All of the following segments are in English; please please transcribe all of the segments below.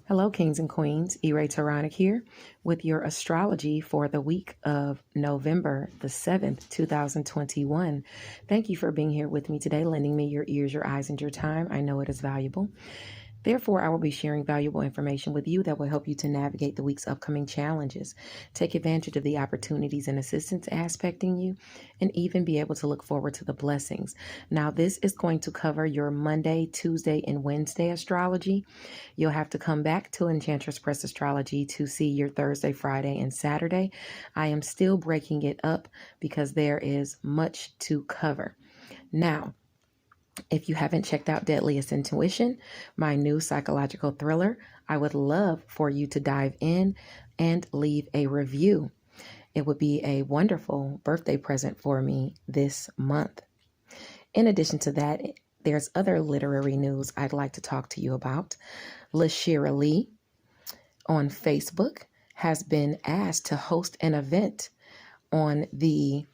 Hello, kings and queens. Taronic here with your astrology for the week of November the 7th, 2021. Thank you for being here with me today, lending me your ears, your eyes, and your time. I know it is valuable. Therefore, I will be sharing valuable information with you that will help you to navigate the week's upcoming challenges, take advantage of the opportunities and assistance aspecting you, and even be able to look forward to the blessings. Now, this is going to cover your Monday, Tuesday, and Wednesday astrology. You'll have to come back to Enchantress Press Astrology to see your Thursday, Friday, and Saturday. I am still breaking it up because there is much to cover. Now, if you haven't checked out Deadliest Intuition, my new psychological thriller, I would love for you to dive in and leave a review. It would be a wonderful birthday present for me this month. In addition to that, there's other literary news I'd like to talk to you about. LaShira Lee on Facebook has been asked to host an event on the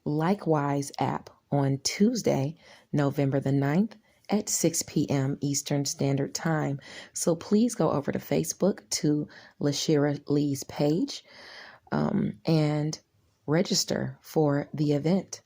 Likewise app on Tuesday, November the 9th at 6 p.m. Eastern Standard Time. So please go over to Facebook to LaShira Lee's page and register for the event.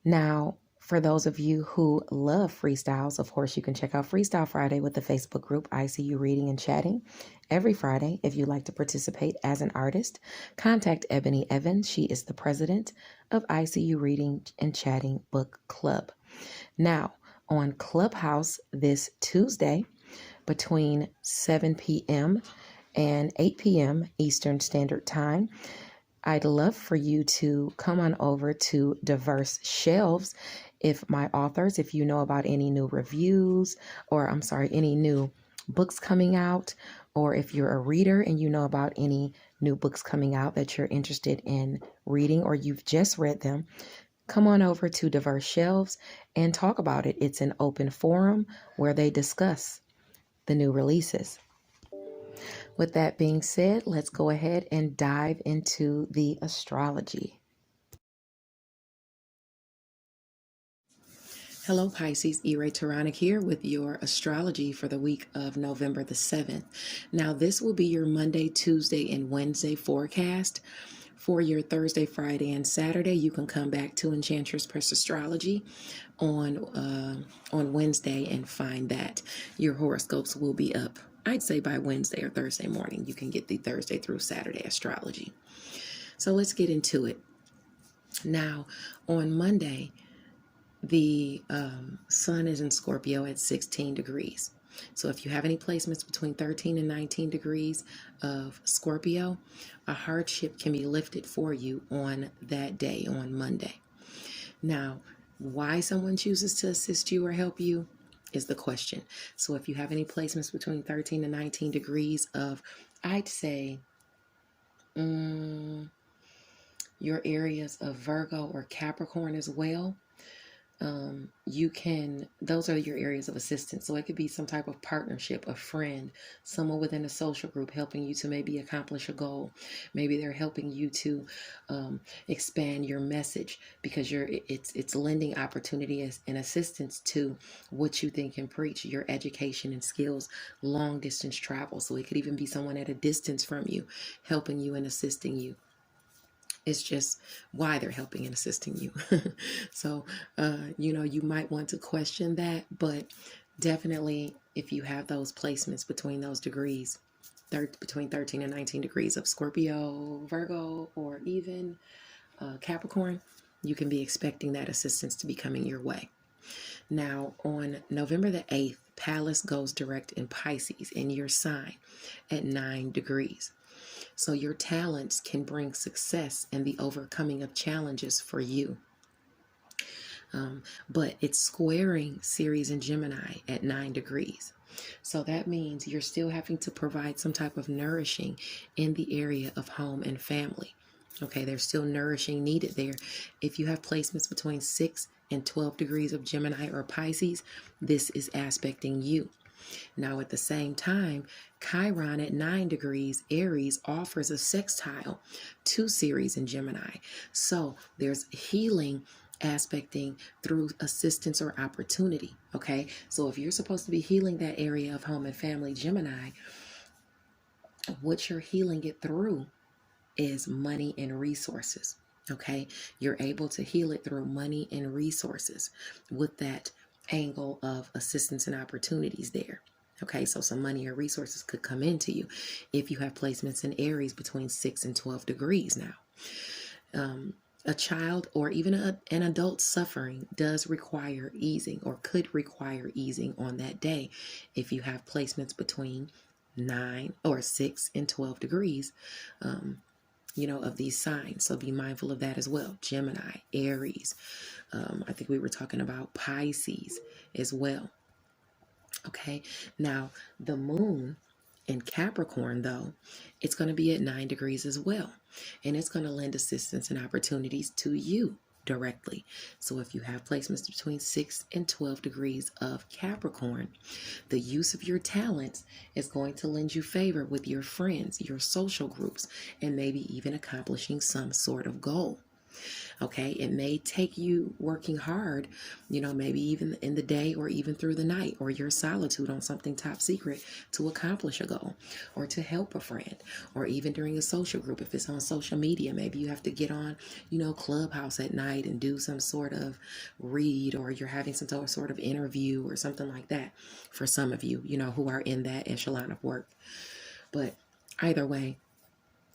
Now, for those of you who love freestyles, of course, you can check out Freestyle Friday with the Facebook group ICU Reading and Chatting. Every Friday, if you'd like to participate as an artist, contact Ebony Evans. She is the president of ICU Reading and Chatting Book Club. Now, on Clubhouse this Tuesday, between 7 p.m. and 8 p.m. Eastern Standard Time, I'd love for you to come on over to Diverse Shelves. If you know about any new reviews, any new books coming out, or if you're a reader and you know about any new books coming out that you're interested in reading or you've just read them, come on over to Diverse Shelves and talk about it. It's an open forum where they discuss the new releases. With that being said, let's go ahead and dive into the astrology. Hello, Pisces. Taronic here with your astrology for the week of November the 7th. Now, this will be your Monday, Tuesday, and Wednesday forecast. For your Thursday, Friday, and Saturday, you can come back to Enchantress Press Astrology on Wednesday and find that. Your horoscopes will be up, I'd say, by Wednesday or Thursday morning. You can get the Thursday through Saturday astrology. So let's get into it. Now, on Monday, the sun is in Scorpio at 16 degrees. So if you have any placements between 13 and 19 degrees of Scorpio, a hardship can be lifted for you on that day, on Monday. Now, why someone chooses to assist you or help you is the question. So if you have any placements between 13 and 19 degrees of, I'd say, your areas of Virgo or Capricorn as well, those are your areas of assistance. So it could be some type of partnership, a friend, someone within a social group helping you to maybe accomplish a goal. Maybe they're helping you to expand your message because it's lending opportunity and assistance to what you think and preach, your education and skills, long distance travel. So it could even be someone at a distance from you, helping you and assisting you. It's just why they're helping and assisting you. So, you might want to question that, but definitely if you have those placements between those degrees, between 13 and 19 degrees of Scorpio, Virgo, or even Capricorn, you can be expecting that assistance to be coming your way. Now, on November the 8th, Pallas goes direct in Pisces in your sign at 9 degrees. So your talents can bring success and the overcoming of challenges for you. But it's squaring Ceres and Gemini at 9 degrees. So that means you're still having to provide some type of nourishing in the area of home and family. Okay, there's still nourishing needed there. If you have placements between 6 and 12 degrees of Gemini or Pisces, this is aspecting you. Now, at the same time, Chiron at 9 degrees Aries offers a sextile to Ceres and Gemini. So there's healing aspecting through assistance or opportunity. Okay, so if you're supposed to be healing that area of home and family, Gemini, what you're healing it through is money and resources. Okay, you're able to heal it through money and resources with that angle of assistance and opportunities there. Okay, so some money or resources could come into you if you have placements in Aries between 6 and 12 degrees now. A child or even an adult suffering does require easing, or could require easing on that day if you have placements between 9 or 6 and 12 degrees, of these signs. So be mindful of that as well. Gemini, Aries. I think we were talking about Pisces as well. Okay. Now, the moon in Capricorn, though, it's going to be at 9 degrees as well. And it's going to lend assistance and opportunities to you directly. So if you have placements between 6 and 12 degrees of Capricorn, the use of your talents is going to lend you favor with your friends, your social groups, and maybe even accomplishing some sort of goal. Okay, it may take you working hard, maybe even in the day or even through the night, or your solitude on something top secret to accomplish a goal or to help a friend, or even during a social group. If it's on social media, maybe you have to get on, Clubhouse at night and do some sort of read, or you're having some sort of interview or something like that for some of you, who are in that echelon of work. But either way,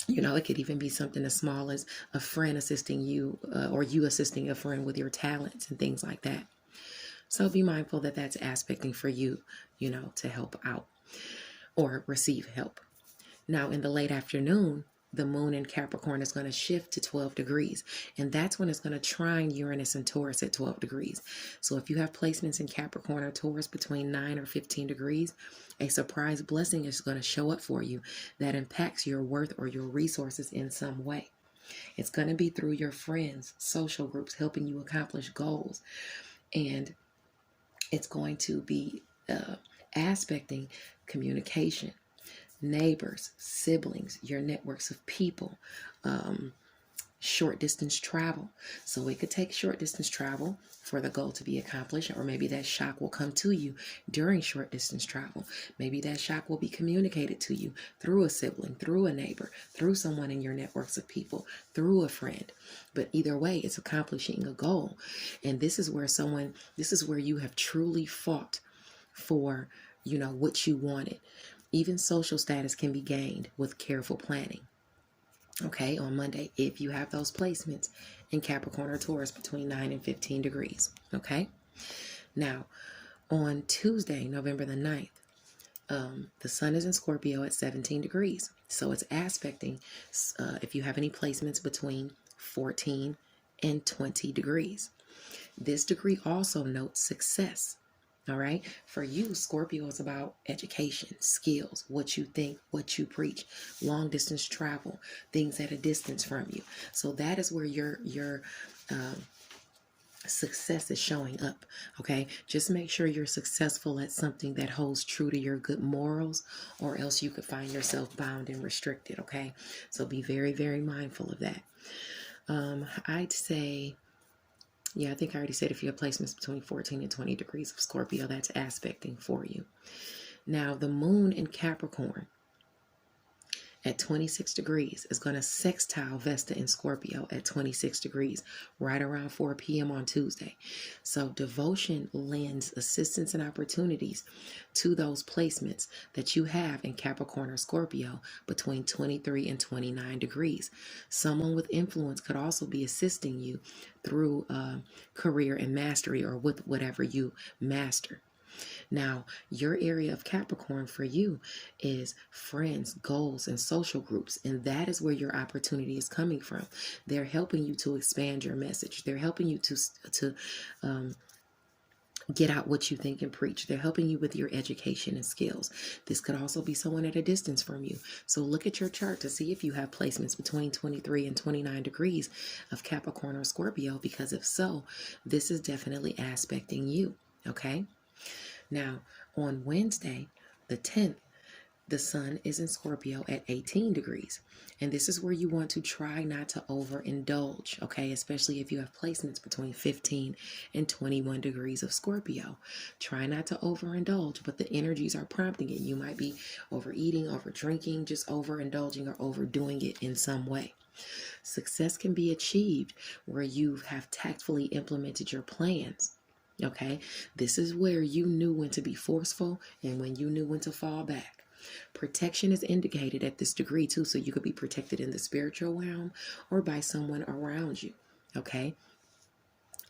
it could even be something as small as a friend assisting you, or you assisting a friend with your talents and things like that. So be mindful that that's aspecting for you, to help out or receive help. Now, in the late afternoon, the moon in Capricorn is going to shift to 12 degrees. And that's when it's going to trine Uranus and Taurus at 12 degrees. So if you have placements in Capricorn or Taurus between 9 or 15 degrees, a surprise blessing is going to show up for you that impacts your worth or your resources in some way. It's going to be through your friends, social groups, helping you accomplish goals. And it's going to be aspecting communication, neighbors, siblings, your networks of people, short distance travel. So it could take short distance travel for the goal to be accomplished, or maybe that shock will come to you during short distance travel. Maybe that shock will be communicated to you through a sibling, through a neighbor, through someone in your networks of people, through a friend. But either way, it's accomplishing a goal. And this is where you have truly fought for, what you wanted. Even social status can be gained with careful planning. Okay, on Monday, if you have those placements in Capricorn or Taurus between 9 and 15 degrees. Okay, now on Tuesday, November the 9th, the sun is in Scorpio at 17 degrees. So it's aspecting if you have any placements between 14 and 20 degrees. This degree also notes success. All right. For you, Scorpio is about education, skills, what you think, what you preach, long distance travel, things at a distance from you. So that is where your success is showing up. Okay. Just make sure you're successful at something that holds true to your good morals, or else you could find yourself bound and restricted. Okay. So be very, very mindful of that. I'd say, yeah, I think I already said if you have placements between 14 and 20 degrees of Scorpio, that's aspecting for you. Now, the moon in Capricorn at 26 degrees is going to sextile Vesta in Scorpio at 26 degrees, right around 4 p.m. on Tuesday. So devotion lends assistance and opportunities to those placements that you have in Capricorn or Scorpio between 23 and 29 degrees. Someone with influence could also be assisting you through career and mastery, or with whatever you master. Now, your area of Capricorn for you is friends, goals, and social groups. And that is where your opportunity is coming from. They're helping you to expand your message. They're helping you to get out what you think and preach. They're helping you with your education and skills. This could also be someone at a distance from you. So look at your chart to see if you have placements between 23 and 29 degrees of Capricorn or Scorpio, because if so, this is definitely aspecting you. Okay. Now, on Wednesday, the 10th, The sun is in Scorpio at 18 degrees. And this is where you want to try not to overindulge, okay? Especially if you have placements between 15 and 21 degrees of Scorpio. Try not to overindulge, but the energies are prompting it. You might be overeating, over drinking, just overindulging or overdoing it in some way. Success can be achieved where you have tactfully implemented your plans. Okay, this is where you knew when to be forceful and when you knew when to fall back. Protection is indicated at this degree too, so you could be protected in the spiritual realm or by someone around you. Okay,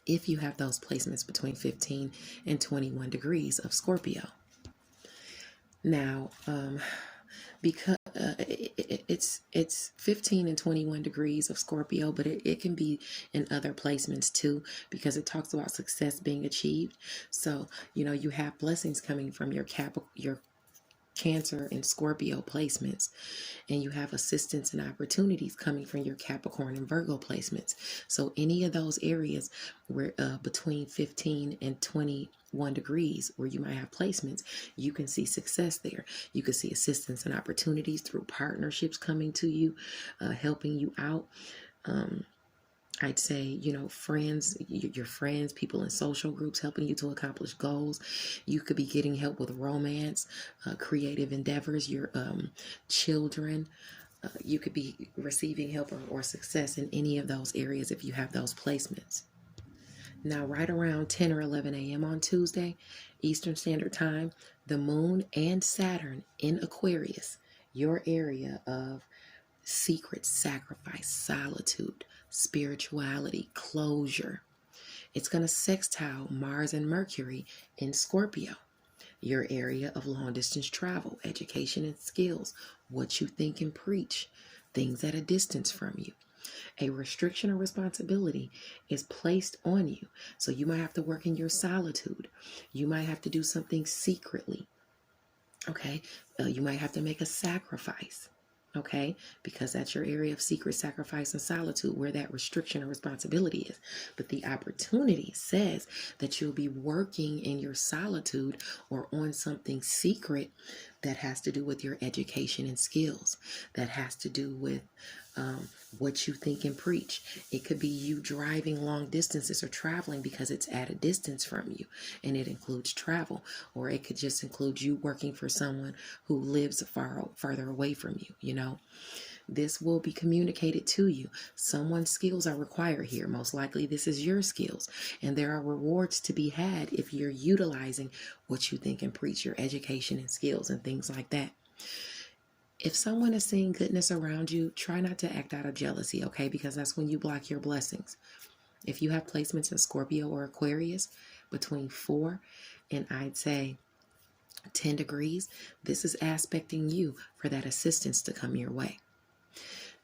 if you have those placements between 15 and 21 degrees of Scorpio. Now, because it's 15 and 21 degrees of Scorpio, but it can be in other placements too, because it talks about success being achieved. So, you have blessings coming from your Cancer and Scorpio placements, and you have assistance and opportunities coming from your Capricorn and Virgo placements. So any of those areas where between 15 and 21 degrees where you might have placements, you can see success there. You can see assistance and opportunities through partnerships coming to you, helping you out. I'd say, friends, your friends, people in social groups helping you to accomplish goals. You could be getting help with romance, creative endeavors, your children. You could be receiving help or success in any of those areas if you have those placements. Now, right around 10 or 11 a.m. on Tuesday, Eastern Standard Time, the moon and Saturn in Aquarius, your area of secret, sacrifice, solitude, spirituality, closure. It's going to sextile Mars and Mercury in Scorpio, your area of long distance travel, education and skills, what you think and preach, things at a distance from you. A restriction or responsibility is placed on you. So you might have to work in your solitude. You might have to do something secretly. Okay. You might have to make a sacrifice. Okay, because that's your area of secret, sacrifice, and solitude where that restriction or responsibility is. But the opportunity says that you'll be working in your solitude or on something secret that has to do with your education and skills, that has to do with what you think and preach. It could be you driving long distances or traveling because it's at a distance from you, and it includes travel. Or it could just include you working for someone who lives farther away from you, This will be communicated to you. Someone's skills are required here. Most likely this is your skills. And there are rewards to be had if you're utilizing what you think and preach, your education and skills and things like that. If someone is seeing goodness around you, try not to act out of jealousy, okay? Because that's when you block your blessings. If you have placements in Scorpio or Aquarius between 4 and I'd say 10 degrees, this is aspecting you for that assistance to come your way.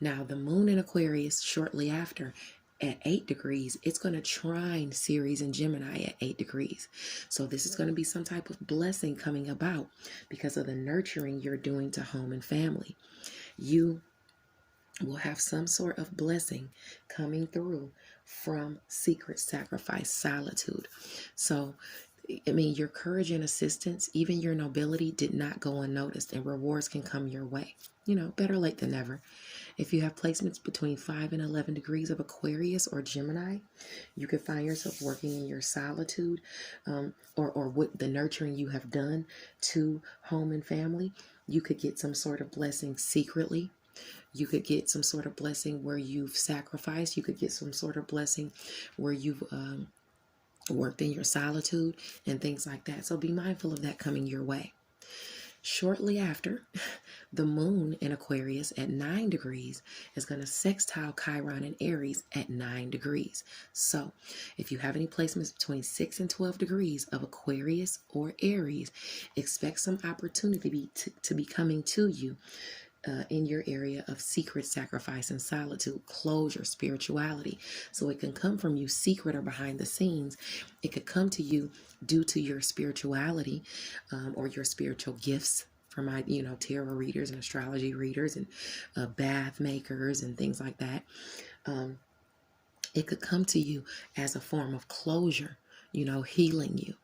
Now, the moon in Aquarius shortly after at 8 degrees, it's going to trine Ceres and Gemini at 8 degrees. So this is going to be some type of blessing coming about because of the nurturing you're doing to home and family. You will have some sort of blessing coming through from secret, sacrifice, solitude. So your courage and assistance, even your nobility, did not go unnoticed, and rewards can come your way. Better late than never. If you have placements between 5 and 11 degrees of Aquarius or Gemini, you could find yourself working in your solitude or with the nurturing you have done to home and family. You could get some sort of blessing secretly. You could get some sort of blessing where you've sacrificed. You could get some sort of blessing where you've worked in your solitude and things like that. So be mindful of that coming your way. Shortly after, the moon in Aquarius at 9 degrees is going to sextile Chiron and Aries at 9 degrees. So if you have any placements between 6 and 12 degrees of Aquarius or Aries, expect some opportunity to be coming to you in your area of secret, sacrifice, and solitude, closure, spirituality. So it can come from you secret or behind the scenes. It could come to you due to your spirituality or your spiritual gifts for my, tarot readers and astrology readers and bath makers and things like that. It could come to you as a form of closure, healing you.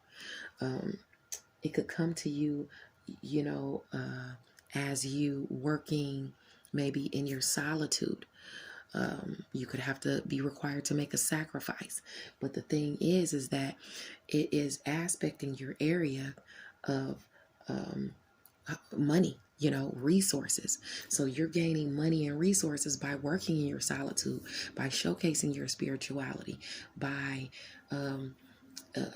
It could come to you, as you working maybe in your solitude. You could have to be required to make a sacrifice. But the thing is that it is aspecting your area of money, resources. So you're gaining money and resources by working in your solitude, by showcasing your spirituality, by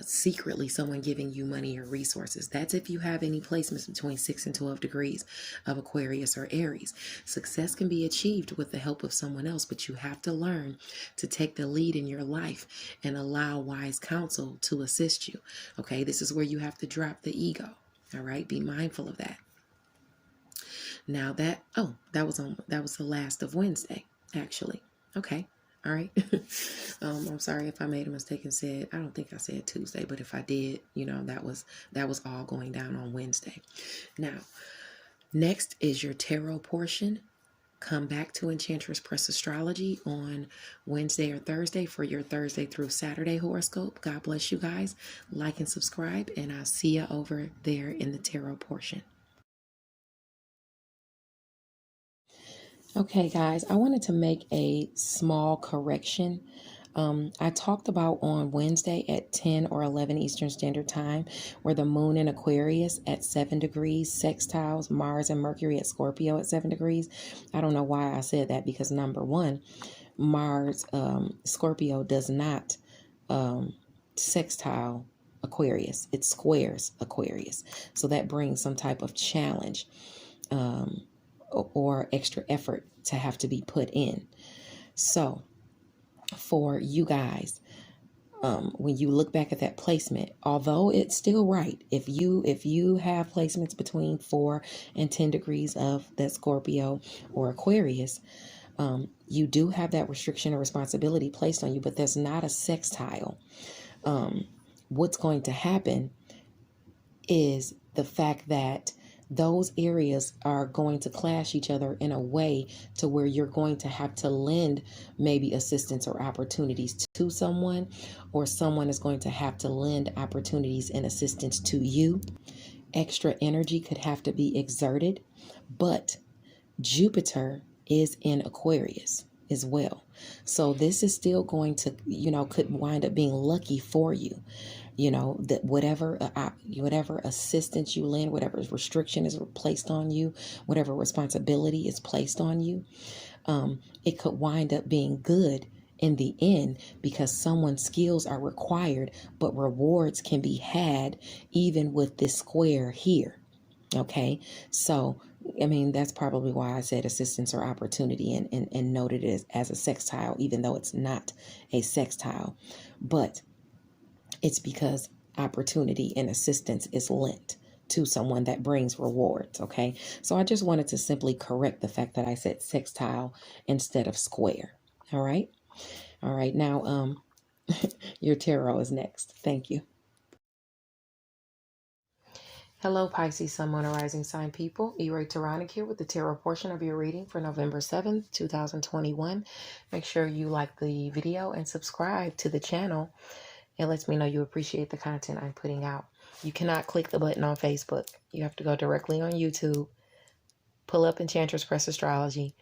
secretly someone giving you money or resources. That's if you have any placements between 6 and 12 degrees of Aquarius or Aries. Success can be achieved with the help of someone else, but you have to learn to take the lead in your life and allow wise counsel to assist you. Okay, this is where you have to drop the ego. All right, be mindful of that. Now that was the last of Wednesday, actually. Okay. All right. I'm sorry if I made a mistake and said, I don't think I said Tuesday, but if I did, that was all going down on Wednesday. Now, next is your tarot portion. Come back to Enchantress Press Astrology on Wednesday or Thursday for your Thursday through Saturday horoscope. God bless you guys. Like and subscribe, and I'll see you over there in the tarot portion. Okay, guys, I wanted to make a small correction. I talked about on Wednesday at 10 or 11 Eastern Standard Time, where the moon in Aquarius at 7 degrees sextiles Mars and Mercury at Scorpio at 7 degrees. I don't know why I said that, because number one, Mars, Scorpio does not sextile Aquarius. It squares Aquarius. So that brings some type of challenge or extra effort to have to be put in. So for you guys, when you look back at that placement, although it's still right, if you have placements between 4 and 10 degrees of that Scorpio or Aquarius, you do have that restriction or responsibility placed on you, but there's not a sextile. What's going to happen is the fact that those areas are going to clash each other in a way to where you're going to have to lend maybe assistance or opportunities to someone, or someone is going to have to lend opportunities and assistance to you. Extra energy could have to be exerted, but Jupiter is in Aquarius as well. So this is still going to, could wind up being lucky for you. That whatever assistance you lend, whatever restriction is placed on you, whatever responsibility is placed on you, it could wind up being good in the end, because someone's skills are required, but rewards can be had even with this square here. Okay, so that's probably why I said assistance or opportunity and noted it as a sextile, even though it's not a sextile. But it's because opportunity and assistance is lent to someone that brings rewards. Okay, so I just wanted to simply correct the fact that I said sextile instead of square. All right. Now, your tarot is next. Thank you. Hello, Pisces, Sun, Moon, and Rising Sign people. Taronic here with the tarot portion of your reading for November 7th, 2021. Make sure you like the video and subscribe to the channel. It lets me know you appreciate the content I'm putting out. You cannot click the button on Facebook. You have to go directly on YouTube, pull up Enchantress Press Astrology,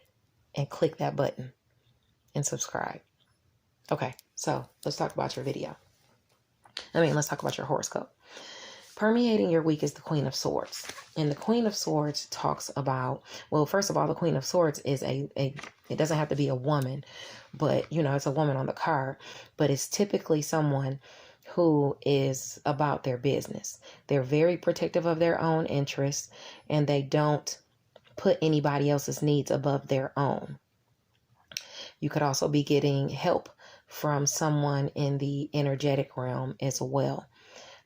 and click that button and subscribe. Okay, so let's talk about your video. Let's talk about your horoscope. Permeating your week is the Queen of Swords. And the Queen of Swords talks about, well, first of all, the Queen of Swords is it doesn't have to be a woman, but, it's a woman on the card, but it's typically someone who is about their business. They're very protective of their own interests, and they don't put anybody else's needs above their own. You could also be getting help from someone in the energetic realm as well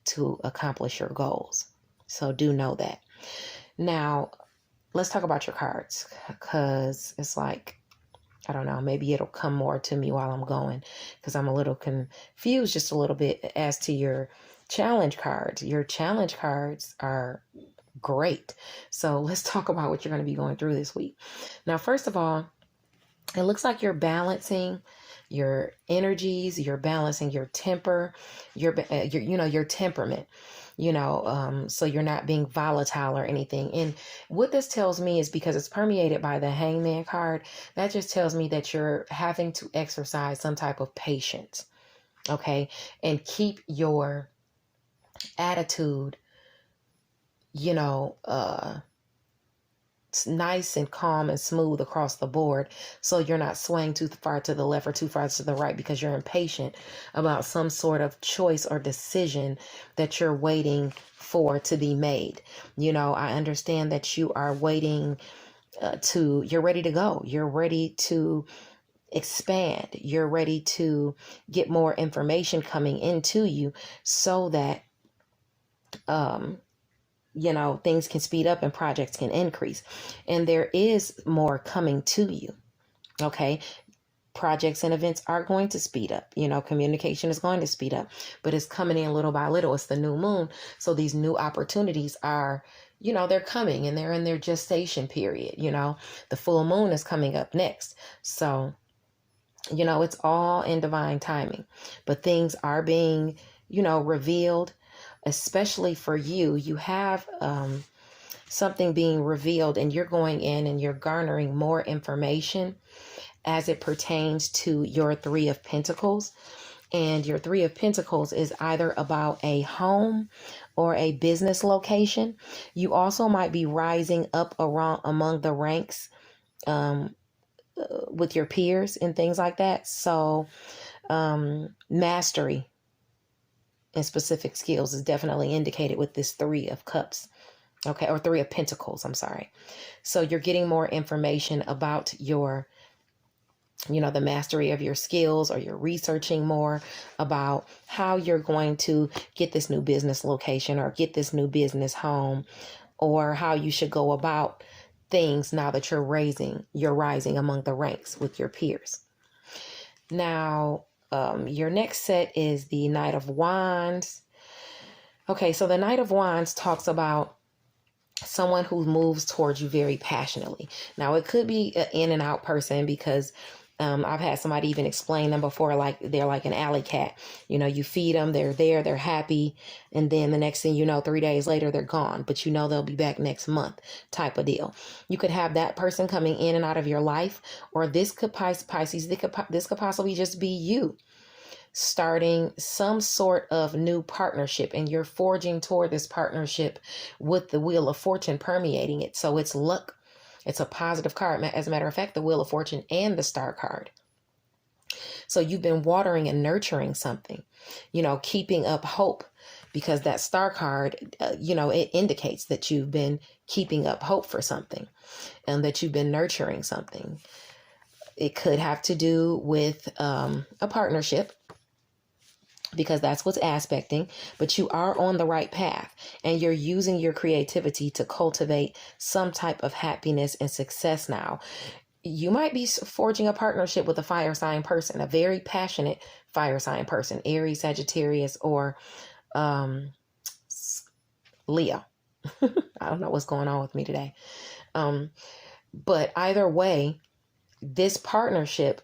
to accomplish your goals. So do know that. Now, let's talk about your cards, because it's like, I don't know, maybe it'll come more to me while I'm going, because I'm a little confused just a little bit as to your challenge cards. Your challenge cards are great. So let's talk about what you're going to be going through this week. Now, first of all, it looks like you're balancing your energies, you're balancing your temper, your temperament, so you're not being volatile or anything. And what this tells me is, because it's permeated by the Hangman card, that just tells me that you're having to exercise some type of patience, okay? And keep your attitude, nice and calm and smooth across the board, so you're not swaying too far to the left or too far to the right because you're impatient about some sort of choice or decision that you're waiting for to be made. I understand that you are waiting you're ready to go. You're ready to expand. You're ready to get more information coming into you so that things can speed up and projects can increase. And there is more coming to you. Okay. Projects and events are going to speed up. Communication is going to speed up, but it's coming in little by little. It's the new moon. So these new opportunities are, they're coming, and they're in their gestation period. The full moon is coming up next. So, it's all in divine timing, but things are being, revealed. Especially for you, you have something being revealed, and you're going in and you're garnering more information as it pertains to your Three of Pentacles. And your Three of Pentacles is either about a home or a business location. You also might be rising up around among the ranks with your peers and things like that. So mastery and specific skills is definitely indicated with this Three of Cups, okay, or Three of Pentacles, I'm sorry. So you're getting more information about your, the mastery of your skills, or you're researching more about how you're going to get this new business location or get this new business home, or how you should go about things now that you're rising among the ranks with your peers. Now, your next set is the Knight of Wands. Okay, so the Knight of Wands talks about someone who moves towards you very passionately. Now, it could be an in and out person, because I've had somebody even explain them before, like they're like an alley cat. You feed them, they're there, they're happy, and then the next thing you know, 3 days later, they're gone, but they'll be back next month, type of deal. You could have that person coming in and out of your life, or this could, Pisces, this could possibly just be you starting some sort of new partnership, and you're forging toward this partnership with the Wheel of Fortune permeating it. So it's luck. It's a positive card. As a matter of fact, the Wheel of Fortune and the Star card. So you've been watering and nurturing something, keeping up hope, because that Star card, it indicates that you've been keeping up hope for something, and that you've been nurturing something. It could have to do with a partnership, because that's what's aspecting, but you are on the right path, and you're using your creativity to cultivate some type of happiness and success now. You might be forging a partnership with a fire sign person, a very passionate fire sign person, Aries, Sagittarius, or Leo. I don't know what's going on with me today. But either way, this partnership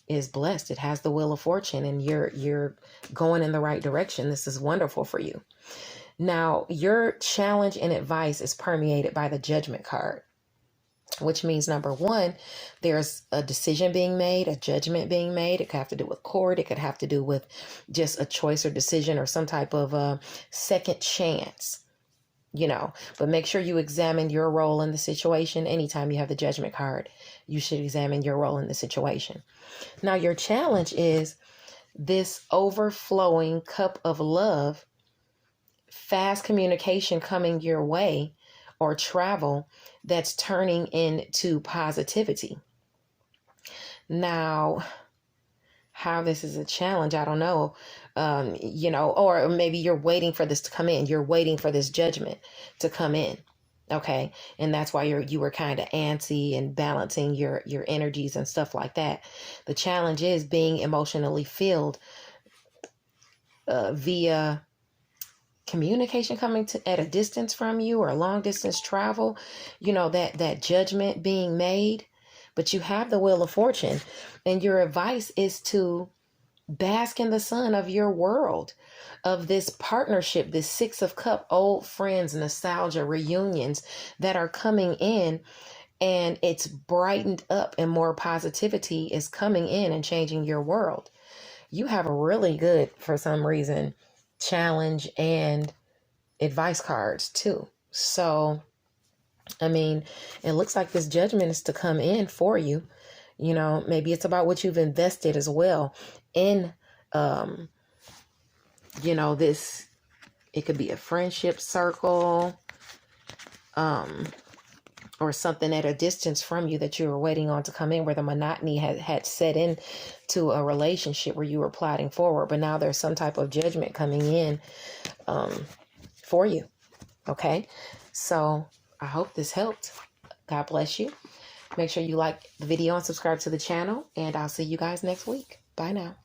is blessed. It has the Wheel of Fortune, and you're going in the right direction. This is wonderful for you. Now, your challenge and advice is permeated by the Judgment card, which means, number one, there's a decision being made, a judgment being made. It could have to do with court. It could have to do with just a choice or decision, or some type of second chance. But make sure you examine your role in the situation. Anytime you have the Judgment card, you should examine your role in the situation. Now, your challenge is this overflowing cup of love, fast communication coming your way, or travel that's turning into positivity. Now, how this is a challenge, I don't know. Or maybe you're waiting for this to come in. You're waiting for this judgment to come in. Okay. And that's why you were kind of antsy and balancing your energies and stuff like that. The challenge is being emotionally filled via communication coming at a distance from you, or a long distance travel, that judgment being made. but you have the Wheel of Fortune, and your advice is to bask in the sun of your world, of this partnership, this Six of Cup, old friends, nostalgia, reunions that are coming in, and it's brightened up and more positivity is coming in and changing your world. You have a really good, for some reason, challenge and advice cards too. So, I mean, it looks like this judgment is to come in for you. You know, maybe it's about what you've invested as well in, you know, this, it could be a friendship circle, or something at a distance from you that you were waiting on to come in, where the monotony had set in to a relationship where you were plotting forward, but now there's some type of judgment coming in for you. Okay, so I hope this helped. God bless you. Make sure you like the video and subscribe to the channel, and I'll see you guys next week. Bye now.